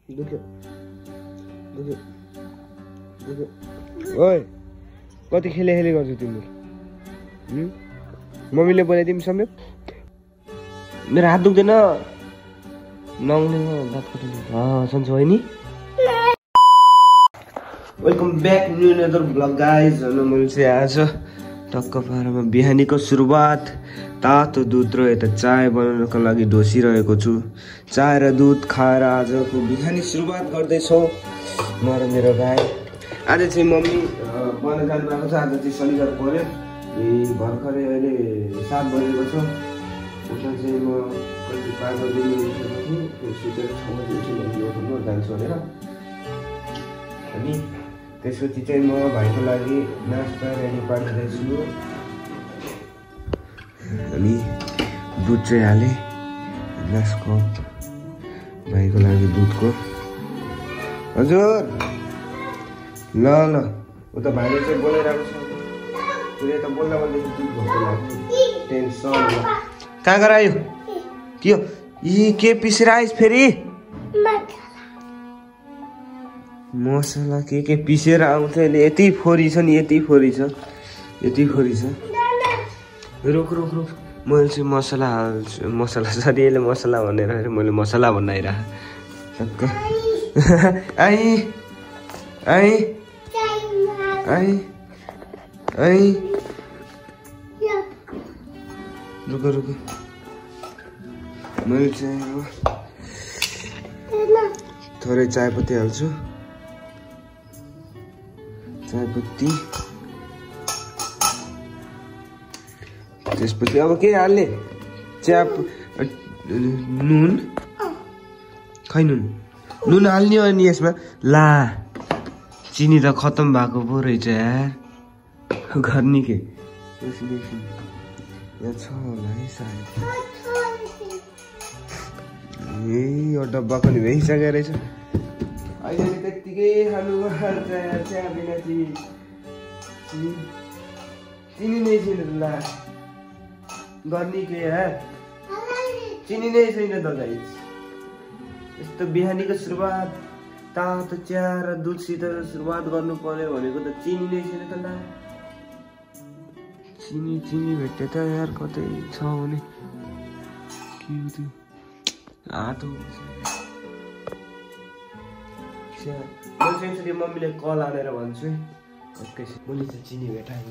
दुख्यो दुख्यो दुख्यो ओइ कति खेले गर्छु तिम्रो मम्मीले बोलाइदिउँ समेत मेरो हात दुख्दैन नआउने दाँत कटिन्छ सन्चो होइन नि welcome back new another blog guys मैले चाहिँ आज टक्क पारामा बिहानीको सुरुवात तातो दुध र यता चाय बनाउनको लागि ढोसिरहेको छु चाय र दुध खाएर आजको बिहानी सुरुवात गर्दैछौँ म र मेरो भाइ आज चाहिँ मम्मी बन जानुभएको छ आज चाहिँ शनिबार पऱ्यो भर्खरै अहिले 7 बजेको छ उता चाहिँ म 5 बजी उठेको थिएँ सुतेर 6 बजी उठेर होटलमा जान्छु भनेर अनि त्यसपछि चाहिँ म भाइको लागि नास्ता रेडी पारिदिँदैछु अनि दुध चाहिँ हालेँ नास्को भाइको लागि दुधको हजुर ल ल उता भाइले चाहिँ बोलाइरहेको छ पुरै त बोल्दा बोल्दै दुध भोक लाग्छ टेन्सन कहाँ गएर आयो के हो यी के पिसेर आइस फेरि मसला के पिसेर आउँछ अहिले यति फोरी छ नि यति फोरी छ रुक रुक रुक मैले चाहिँ मसला हाल्छु मसला सरी यसले मसला भनेर मैले मसला भन्न आइरहेको टक्क आई रुक रुक मैले चाहिँ थोरै चायपत्ती हाल्छु चायपत्ती त्यसपछि अब के हाल्ने नुन खै नुन हाल्ने हो नि यसमा ला चिनी त खतम भएको पो रहेछ यार गर्ने के यहाँ छ होला है सायद ए यो डब्बा पनि भइसकेको रहेछ अहिले त्यत्तिकै खानु चिया बिना चिनी नै छैन ला गर्ने के यार चिनी नै छैन त गाइस यस्तो बिहानीको सुरुवात तातो चिया र दुधसित सुरुवात गर्नु पर्यो भनेको त चिनी नै छैन त ला चिनी भेट्यो त यार कतै छ भने के हो त्यो आतो मैले मम्मीले कल हालेर भन्छु है मैले चाहिँ चिनी भेटाएँ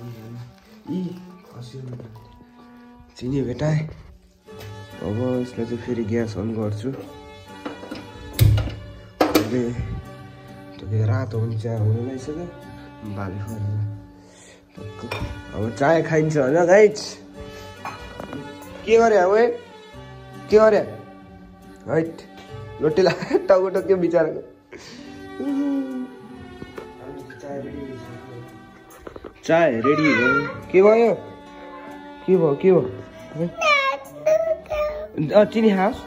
चिनी भेटाएँ अब यसलाई चाहिँ फेरि ग्यास अन गर्छु अहिले रातो पनि चिया हुनु लागिसक्यो बाली फरेर अब चाय खाइन्छ होइन गाइस के गरे अब के गरे हैट लोटेला टाउको के बिचाराको चाय रेडी भयो के भयो चिनी खाओस्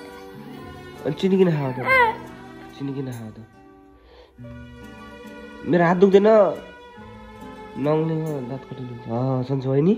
चिनी किन खाऊ त मेरो हात दुख्दैन नआउने दाँत कटिन्छ सन्चो होइन नि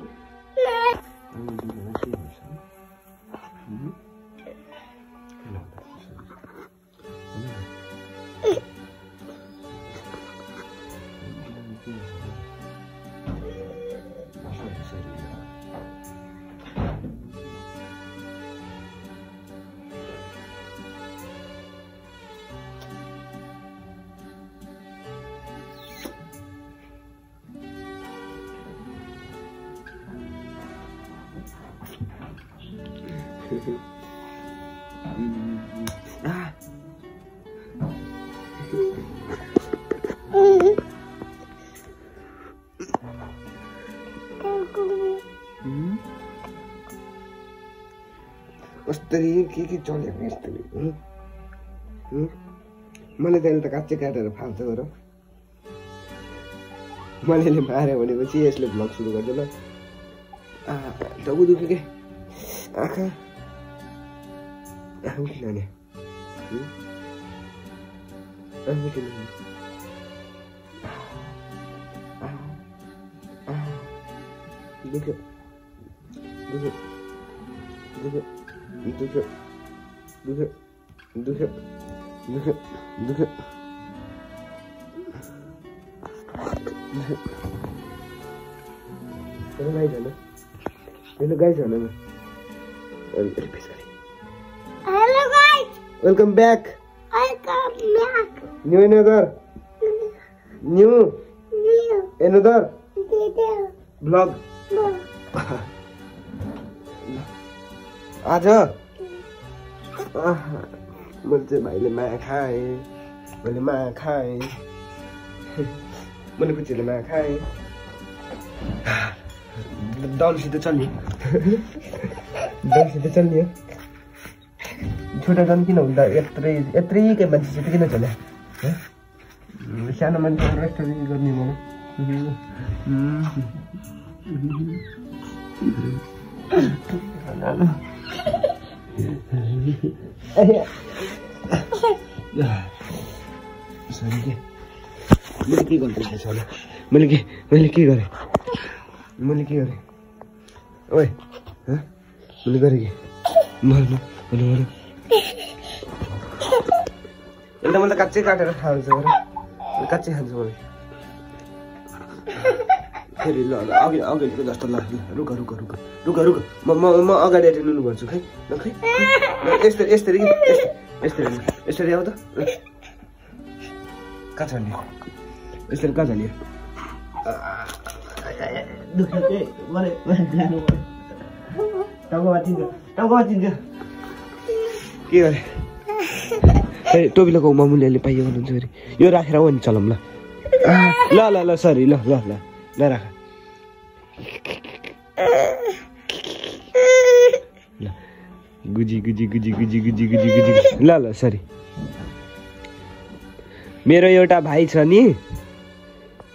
कस्तरी के चलेको यस्तरी मैले त यसले त काँचै काटेर फाल्छ गर मैले माऱ्यो भनेपछि यसले भ्लग सुरु गर्छ ल टाउको दुख्यो के आँखा किनभने दुख्यो दुख्यो दुख्यो दुख्यो दुख्यो दुख दुख hello guys hello guys. Welcome back Welcome back. New another new another blog आज मैले भाइले माया खाएँ मैले माया खाएँ मैले खुसीले माया खाएँ डनसित चल्ने डनसित चल्ने हो छोटा डन किन हुँदा यत्रै मान्छेसित किन चल्यो सानो मान्छे रेस्टुरेन्ट गर्ने मलाई मैले के गर्दैछु होला मैले के गरेँ ओए मैले गरेँ कि भन्नु एउटा मैले काँच्चै काटेर खान्छ काँच्चै खान्छु मैले फेरि ल अगाडिको जस्तो ल रुक म अगाडि नुनु भन्छु खै ल खै यसरी आऊ त कहाँ छ नि यसरी कहाँ छ नि टाउको चिन्छ के गरे टोपी लगाउ मामुले पाइयो भन्नुहुन्छ फेरि यो राखेर हो नि चलाउँ ल सरी ल राख गुजी ल सरी मेरो एउटा भाइ छ नि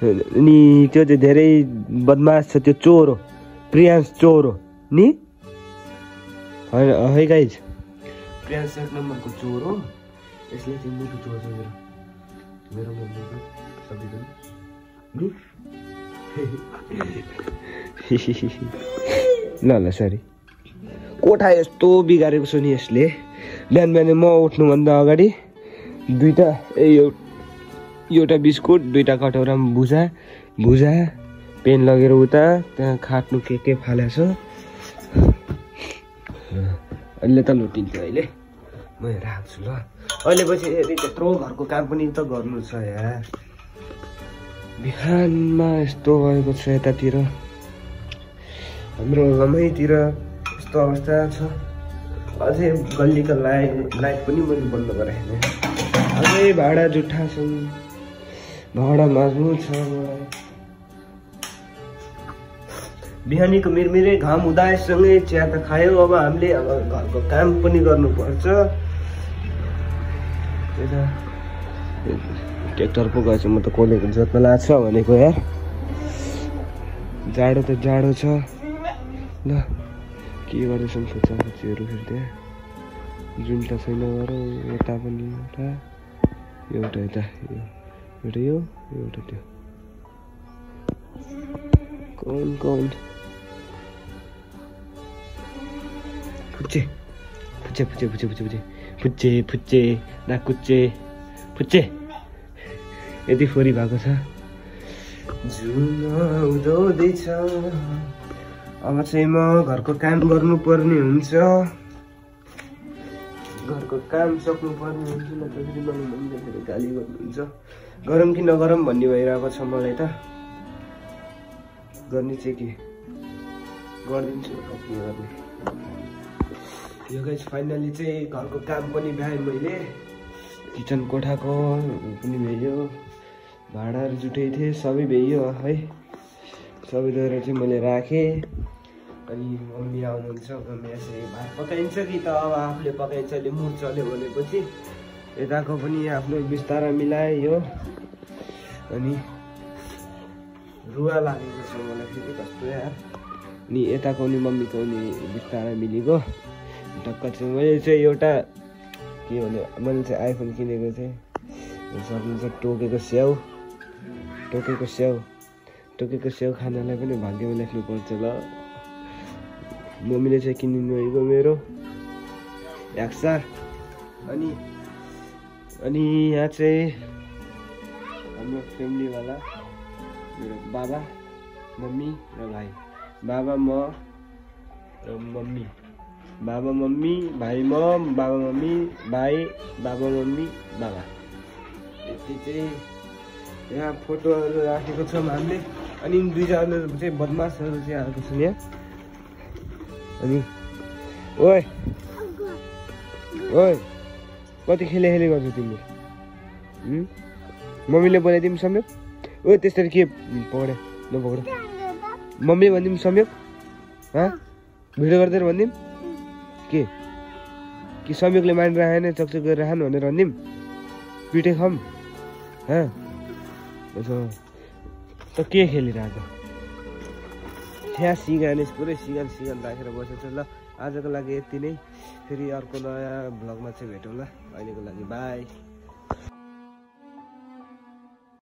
त्यो चाहिँ धेरै बदमास छ त्यो चोर हो प्रियांश चोर हो नि है गाइज प्रियांश 1 नम्बरको चोर हो यसले चाहिँ मुटु चोर छ मेरो मम्मीको सबैजना ल सरी कोठा यस्तो बिगारेको छु नि यसले बिहान म उठ्नुभन्दा अगाडि एउटा बिस्कुट 2टा कटौरामा भुजा पेन लगेर उता त्यहाँ खाट्नु के फालेछ अहिले त लुटिन्छ अहिले म राख्छु ल अहिले पछि त्यत्रो घरको काम पनि त गर्नु छ यार बिहानमा यस्तो भएको छ यतातिर हाम्रो गाउँतिर यस्तो अवस्था छ अझै गल्लीको लाइट पनि मैले बन्द गराएँ अझै भाडा जुठा छन् भाडा माझ्नु छ मलाई बिहानीको मिरमिरे घाम उदाएसँगै चिया त खायो अब हामीले अब घरको काम पनि गर्नुपर्छ ट्र्याक्टर पो गएछ म त कोलेको जोत्न लाग्छ भनेको यार जाडो त जाडो छ ल के गर्दैछन् खोचाखोचीहरू फेरि त्यहाँ जुन त छैन गरौँ यता पनि एउटा यता एउटा यो एउटा त्यो कौन फुच्चे यति फोरी भएको छ जुन उदाउँदैछ अब चाहिँ म घरको काम गर्नुपर्ने हुन्छ घरको काम सक्नुपर्ने हुन्छ न त फेरि मलाई मम्मीले फेरि गाली गर्नुहुन्छ गरौँ कि नगरौँ भन्ने भइरहेको छ मलाई त गर्ने चाहिँ के गरिदिन्छु के गर्ने यो गाइस फाइनली चाहिँ घरको काम पनि भ्याएँ मैले किचन कोठाको पनि भ्यायो भाडाहरू जुटै थिएँ सबै भ्याइयो है सबै लिएर चाहिँ मैले राखेँ अनि मम्मी आउनुहुन्छ मम्मी यसरी भात पकाइन्छ कि त अब आफूले पकाइन्छ अहिले मुड चल्यो भनेपछि यताको पनि आफ्नो बिस्तारा मिलायो अनि रुवा लागेको छ मलाई फेरि कस्तो यार अनि यताको नि मम्मीको नि बिस्तारा मिलेको टक्क चाहिँ मैले चाहिँ एउटा के भन्यो मैले चाहिँ आइफोन किनेको थिएँ सक्नुहुन्छ टोकेको स्याउ खानालाई पनि भाग्यमा लेख्नुपर्छ ल मम्मीले चाहिँ किनिदिनु भएको मेरो 100 अनि अनि यहाँ चाहिँ हाम्रो फ्यामिलीवाला मेरो बाबा मम्मी र भाइ बाबा म र मम्मी बाबा मम्मी भाइ म बाबा मम्मी भाइ बाबा मम्मी बाबा यति चाहिँ यहाँ फोटोहरू राखेको छौँ हामीले अनि दुईजना चाहिँ बदमासहरू चाहिँ आएको छन् यहाँ अनि ओए ओए कति खेले गर्छौ तिमीले मम्मीले बोलाइदिउँ सम्यक ओ त्यसरी के पक्रे नपक्र मम्मी भनिदिउँ सम्यक भिडियो गर्दै भनिदिउँ के सम्यकले मानेर आएन चकचक गरेर राख्नु भनेर भनिदिउँ पिठे खाऊँ त के खेलिरहेको त्यहाँ सिगानिस पुरै सिगान राखेर बसेको छ ल आजको लागि यति नै फेरि अर्को नयाँ भ्लगमा चाहिँ भेटौँ ल अहिलेको लागि बाई